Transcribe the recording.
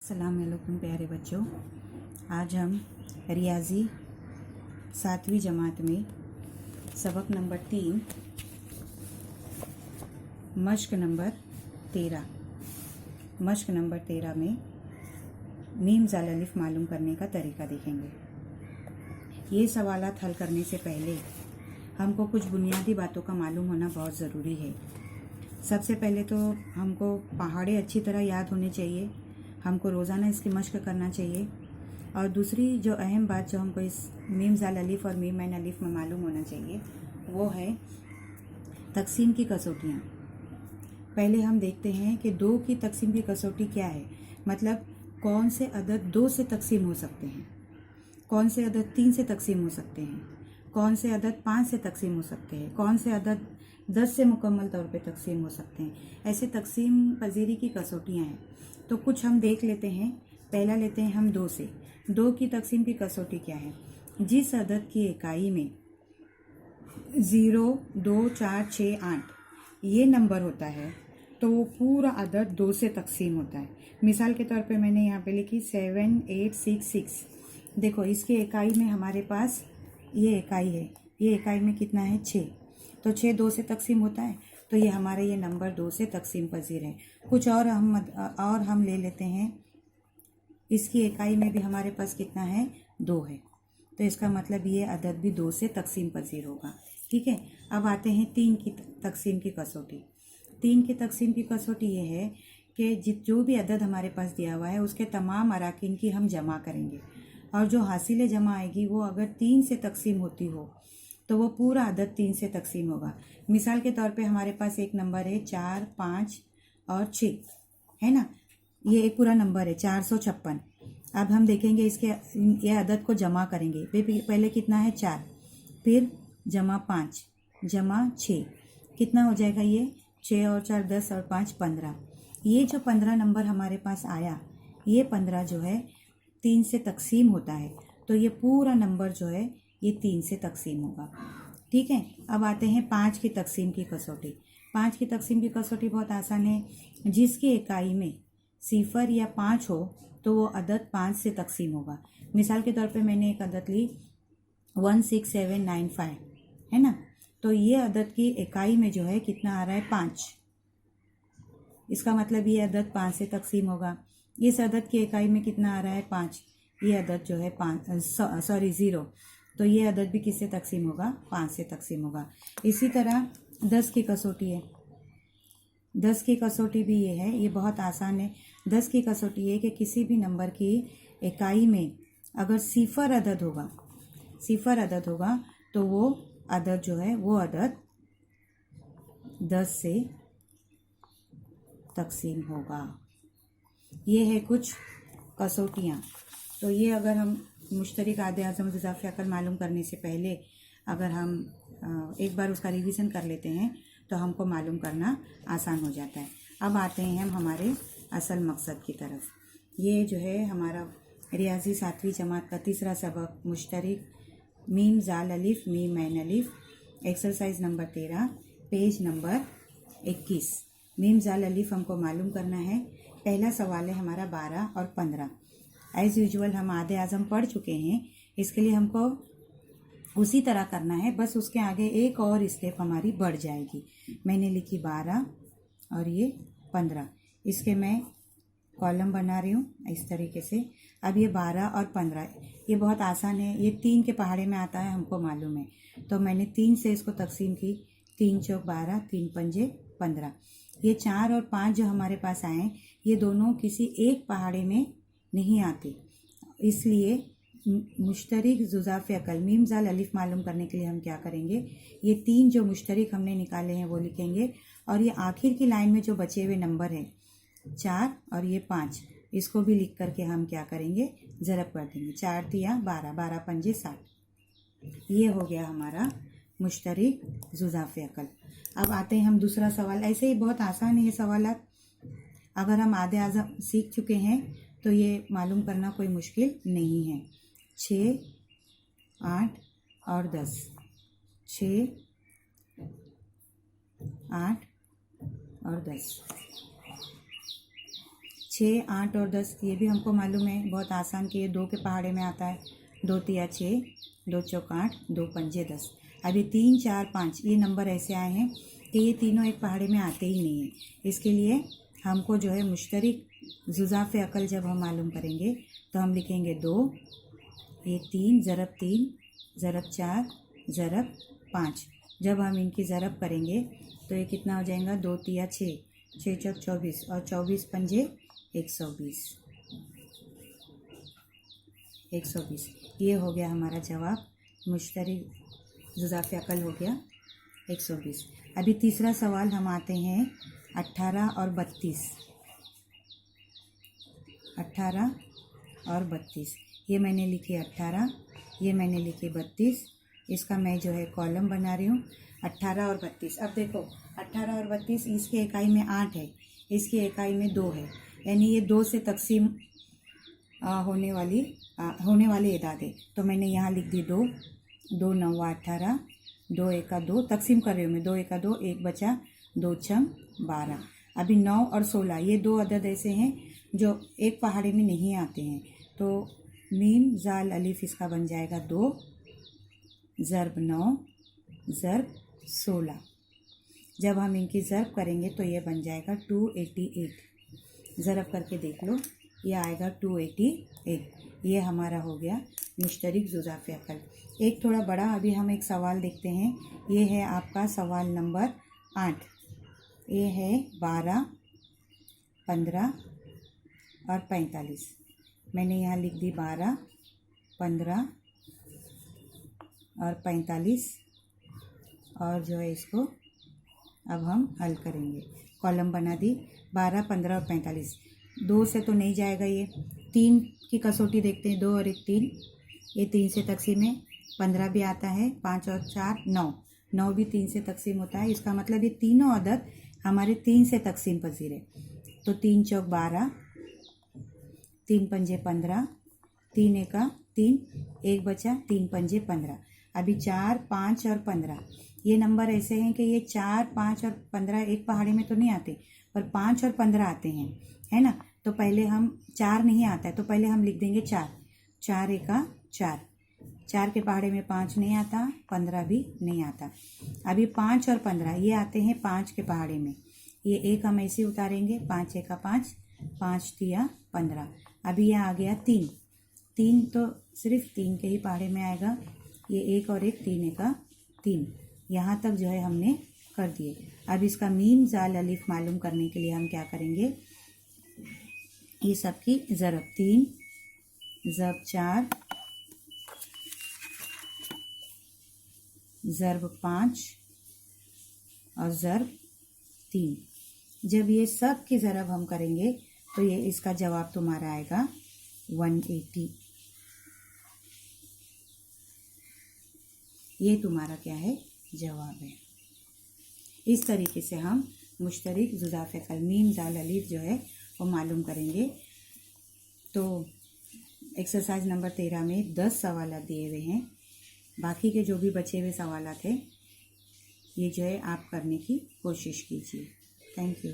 अस्सलाम वालेकुम प्यारे बच्चों। आज हम रियाजी 7वीं जमात में सबक नंबर 3 मश्क नंबर 13 में मीम जाल अलिफ मालूम करने का तरीका देखेंगे। ये सवालात हल करने से पहले हमको कुछ बुनियादी बातों का मालूम होना बहुत ज़रूरी है। सबसे पहले तो हमको पहाड़े अच्छी तरह याद होने चाहिए, हमको रोज़ाना इसकी मश्क करना चाहिए। और दूसरी जो अहम बात जो हमको इस मीम जाल अलिफ और मीम ऐन अलिफ में मालूम होना चाहिए वो है तकसीम की कसौटियाँ। पहले हम देखते हैं कि 2 की तकसीम की कसौटी क्या है, मतलब कौन से अदद 2 से तकसीम हो सकते हैं, कौन से अदद 3 से तकसीम हो सकते हैं, कौन से अदद 5 से तकसीम हो सकते हैं, कौन से अदद 10 से मुकम्मल तौर पे तकसीम हो सकते हैं। ऐसे तकसीम पजीरी की कसौटियाँ हैं। तो कुछ हम देख लेते हैं। पहला लेते हैं हम 2 से। 2 की तकसीम की कसौटी क्या है? जिस अदद की इकाई में 0, 2, 4, 6, 8 ये नंबर होता है तो वो पूरा अदद 2 से तकसीम होता है। मिसाल के तौर पे मैंने यहाँ पे लिखी 7, 8, 6, 6। देखो इसकी इकाई में हमारे पास ये इकाई है, ये इकाई में कितना है 6, तो 6 2 से तकसीम होता है, तो ये हमारे ये नंबर 2 से तकसीम पजीर है। कुछ और हम ले लेते हैं। इसकी इकाई में भी हमारे पास कितना है 2 है, तो इसका मतलब ये अदद भी 2 से तकसीम पजीर होगा। ठीक है। अब आते हैं 3 की तकसीम की कसौटी। 3 की तकसीम की कसौटी ये है कि जो भी अदद हमारे पास दिया हुआ है उसके तमाम अराकीन की हम जमा करेंगे, और जो हासिल जमा आएगी वो अगर 3 से तकसीम होती हो तो वो पूरा अदद 3 से तकसीम होगा। मिसाल के तौर पे हमारे पास एक नंबर है 4, 5 और 6, है ना। ये एक पूरा नंबर है 456। अब हम देखेंगे इसके ये अदद को जमा करेंगे। पहले कितना है 4, फिर जमा 5 जमा 6, कितना हो जाएगा ये 6 और 4 10 और 5 15। ये जो 15 नंबर हमारे पास आया, ये 15 जो है 3 से तकसीम होता है, तो ये पूरा नंबर जो है ये 3 से तकसीम होगा। ठीक है। अब आते हैं 5 की तकसीम की कसौटी। 5 की तकसीम की कसौटी बहुत आसान है। जिसकी इकाई में 0 या 5 हो तो वो अदद 5 से तकसीम होगा। मिसाल के तौर पे मैंने एक अदद ली 16795, है ना। तो ये अदद की इकाई में जो है कितना आ रहा है 5, इसका मतलब ये अदद 5 से तकसीम होगा। इस अदद की इकाई में कितना आ रहा है 5, ये अदद जो है 0, तो ये अदद भी किससे तकसीम होगा 5 से तकसीम होगा। इसी तरह 10 की कसौटी है। 10 की कसौटी भी ये है, ये बहुत आसान है। 10 की कसौटी ये कि किसी भी नंबर की इकाई में अगर 0 अदद होगा तो वो अदद जो है वो अदद 10 से तकसीम होगा। ये है कुछ कसौटियाँ। तो ये अगर हम मुश्तरिक आदे आज़म इज़ाफ़ी अक़ल मालूम करने से पहले अगर हम एक बार उसका रिवीजन कर लेते हैं तो हमको मालूम करना आसान हो जाता है। अब आते हैं हम हमारे असल मकसद की तरफ। ये जो है हमारा रियाजी 7वीं जमात का तीसरा सबक मुश्तरिक मीम जाल अलिफ मीम ऐन अलिफ, exercise number 13, page number 21। Meme जाल अलिफ हमको मालूम करना है। पहला सवाल है हमारा 12 और 15। एज़ यूजुअल हम आधे आज़म पढ़ चुके हैं, इसके लिए हमको उसी तरह करना है, बस उसके आगे एक और स्टेप हमारी बढ़ जाएगी। मैंने लिखी 12 और ये 15, इसके मैं कॉलम बना रही हूँ इस तरीके से। अब ये 12 और 15 ये बहुत आसान है, ये 3 के पहाड़े में आता है, हमको मालूम है, तो मैंने 3 से इसको तकसीम की। 3 चौक 12, 3 पंजे 15। ये 4 और 5 जो हमारे पास आए ये दोनों किसी एक पहाड़े में नहीं आते, इसलिए मुश्तरिक जुज़ाफ़े अक़ल मीम जाल अलिफ मालूम करने के लिए हम क्या करेंगे, ये 3 जो मुश्तरिक हमने निकाले हैं वो लिखेंगे, और ये आखिर की लाइन में जो बचे हुए नंबर हैं 4 और ये 5, इसको भी लिख करके हम क्या करेंगे ज़रब कर देंगे। 4 तिया 12, 12 पंजे 60। ये हो गया हमारा मुश्तरिक जुज़ाफ़े अक़ल। अब आते हैं हम दूसरा सवाल। ऐसे ही बहुत आसान है ये सवालात, अगर हम आधे आज़म सीख चुके हैं तो ये मालूम करना कोई मुश्किल नहीं है। 6, 8 और 10, 6, 8 और 10, 6, 8 और 10 ये भी हमको मालूम है, बहुत आसान कि ये 2 के पहाड़े में आता है। 2 तिया 6, 2 चौक 8, 2 पंजे 10। अभी 3, 4, 5 ये नंबर ऐसे आए हैं कि ये तीनों एक पहाड़े में आते ही नहीं हैं। इसके लिए हमको जो है मुश्तरिक जुज़ाफ़ अकल जब हम मालूम करेंगे तो हम लिखेंगे 2, ये 3 ज़रब 3 ज़रब 4 ज़रब 5। जब हम इनकी ज़रब करेंगे तो ये कितना हो जाएगा, 2 तिया 6, 6 चौक 24 और 24 पंजे 120। 120 ये हो गया हमारा जवाब। मुश्तरिक जुज़ाफ़ अकल हो गया 120। अभी तीसरा सवाल हम आते हैं 18 और 32। 18 और 32 ये मैंने लिखी 18, ये मैंने लिखी 32। इसका मैं जो है कॉलम बना रही हूँ 18 और 32। अब देखो 18 और 32 इसकी इकाई में 8 है, इसकी इकाई में 2 है, यानी ये 2 से तकसीम होने वाली इदाद है। तो मैंने यहाँ लिख दी 2, 2 9 18, 2 एका 2 तकसीम कर रही हूँ मैं, 2 एका 2 1 बचा, 2 छम 12। अभी 9 और 16 ये 2 अदद ऐसे हैं जो एक पहाड़े में नहीं आते हैं। तो मीम जाल अलिफ इसका बन जाएगा 2 ज़रब 9 ज़रब 16। जब हम इनकी ज़रब करेंगे तो ये बन जाएगा 288। ज़रब करके देख लो, ये आएगा 288। ये हमारा हो गया मुश्तरिक जुज़ाफ़ अकल। एक थोड़ा बड़ा अभी हम एक सवाल देखते हैं। ये है आपका सवाल नंबर 8। ये है 12, 15 और 45। मैंने यहाँ लिख दी 12, 15 और 45 और जो है इसको अब हम हल करेंगे। कॉलम बना दी 12, 15 और 45। 2 से तो नहीं जाएगा, ये 3 की कसौटी देखते हैं, 2 और 1 3, ये 3 से तकसीम है। 15 भी आता है, 5 और 4 9, 9 भी 3 से तकसीम होता है। इसका मतलब ये तीनों अदद हमारे 3 से तकसीम पजीर है। तो 3 चौक 12, 3 पंजे 15, 3 एका 3, 1 बचा, 3 पंजे 15। अभी 4, 5 और 15 ये नंबर ऐसे हैं कि ये 4, 5 और 15 एक पहाड़ी में तो नहीं आते, पर 5 और 15 आते हैं, है ना। तो पहले हम 4 नहीं आता है तो पहले हम लिख देंगे 4, 4 एका 4, 4 के पहाड़े में 5 नहीं आता, 15 भी नहीं आता। अभी 5 और 15 ये आते हैं 5 के पहाड़े में। ये एक हम ऐसे उतारेंगे, 5 एका 5, 5 तिया 15। अभी ये आ गया 3, 3 तो सिर्फ 3 के ही पहाड़े में आएगा। ये 1 और 1 3 एका 3, यहाँ तक जो है हमने कर दिए। अब इसका मीम जाल अलिफ मालूम करने के लिए हम क्या करेंगे, ये सब की ज़रब 3 ज़रब 4 ज़रब 5 और ज़रब 3। जब ये सब की ज़रब हम करेंगे तो ये इसका जवाब तुम्हारा आएगा 180। ये तुम्हारा क्या है, जवाब है। इस तरीके से हम मुश्तरिक जुज़ाफ़ अकल मीम जाल अलिफ जो है वो मालूम करेंगे। तो एक्सरसाइज नंबर 13 में 10 सवाल दिए हुए हैं। बाकी के जो भी बचे हुए सवाल थे ये जो है आप करने की कोशिश कीजिए। Thank you.